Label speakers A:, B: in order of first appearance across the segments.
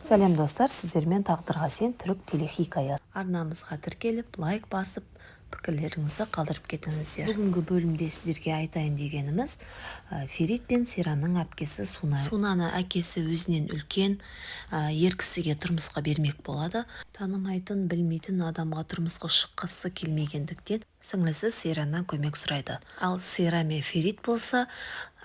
A: Сәлем достар, сіздермен Тағдырға сен түрік телехикая арнамызға тіркеліп, лайк басып, пікірлеріңізді қалдырып кетіңіздер. Бүгінгі бөлімде сіздерге айтайын дегеніміз Ферит пен Сейранның әпкесі Суна. Сунаны әкесі өзінен үлкен ер кісіге тұрмысқа бермек болады. Танымайтын, білмейтін адамға тұрмысқа шыққысы келмегендіктен сіңлісі Сейраннан көмек сұрайды. Ал Сейран мен Ферит болса,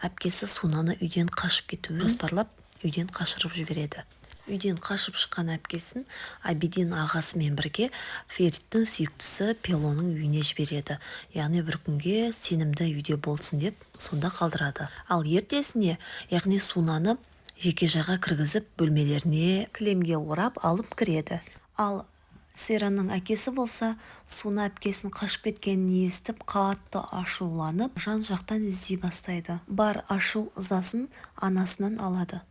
A: әпкесі Сунаны үйден қашып кетуін жоспарлап, үйден қашырып жібереді. Үйден қашып шыққан әпкесін Абидин ағасымен бірге Фериттің сүйіктісі Пелоның үйіне жібереді. Яғни бір күнге сенімді үйде болсын деп сонда қалдырады. Ал ертесіне, яғни Сунаны жеке жайға кіргізіп, бөлмелеріне кілемге орап алып кіреді. Ал Сейранның әкесі болса, Суна әпкесін қашып кеткенін естіп, қатты ашуланып, жан-жақтан іздей бастайды. Бар ашу ызасын анасынан алады.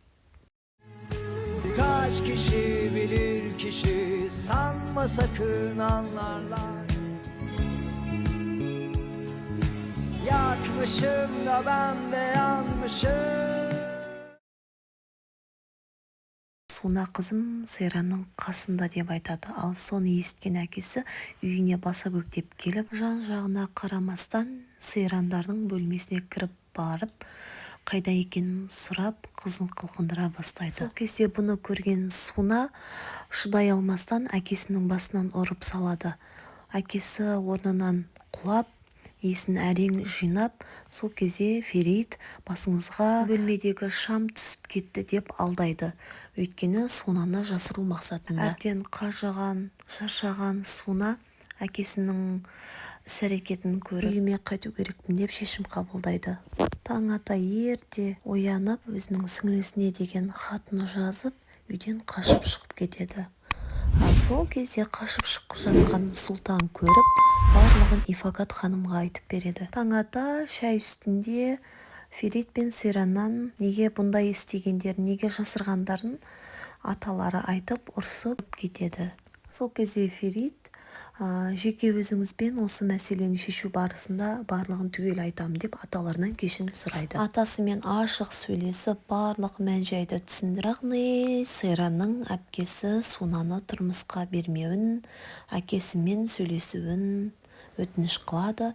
B: Kaç kişi bilir kişi, sanma sakın anlarlar. Yakmışım da ben de yanmışım.
A: Суна қызым Сейранның қасында деп айтады. Ал соны естіген әкесі үйіне баса көктеп келіп, жан-жағына қарамастан Сейрандардың бөлмесіне кіріп барып, қайда екенін сұрап, қызын қылқындыра бастайды. Сол кезде бұны көрген Суна шыдай алмастан әкесінің басынан ұрып салады. Әкесі орнынан құлап, есін әрең жинап, сол кезде Ферит басыңызға бөлмедегі шам түсіп кетті деп алдайды. Өйткені Сунаны жасыру мақсатында. Әбден қажыған, шаршаған Суна әкесінің іс-әрекетін көріп, үйіме қайту керекпін деп шешім қабылдайды. Таң ата ерте оянып, өзінің сіңлісіне деген хатын жазып, үйден қашып шығып кетеді. Сол кезде қашып шығып жатқан сұлтан көріп, барлығын Ифагат ханымға айтып береді. Таң ата шай үстінде Ферит пен Сейраннан неге бұндай істегендерін, неге жасырғандарын аталары айтып, ұрсып кетеді. Сол кезде Ферит жеке өзіңізбен осы мәселені шешу барысында барлығын түгел айтамын деп аталарынан кешірім сұрайды. Атасымен ашық сөйлесіп, барлық мән-жайды түсіндірді. Яғни Сейранның әпкесі Сунаны тұрмысқа бермеуін, әкесімен сөйлесуін өтініш қылады.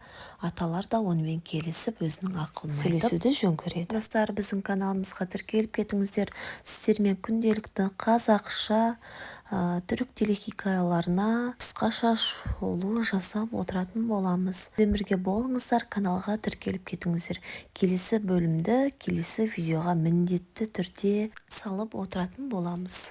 A: Аталар да онымен келісіп, өзінің ақылын айтып сөйлесуді жөн көреді. Достар, біздің каналымызға тіркеліп кетіңіздер. Сіздермен күнделікті қазақша түрік телехикаяларына қысқаша шолу жасап отыратын боламыз. Бірге болыңыздар, каналға тіркеліп кетіңіздер. Келесі бөлімді, келесі видеоға міндетті түрде салып отыратын боламыз.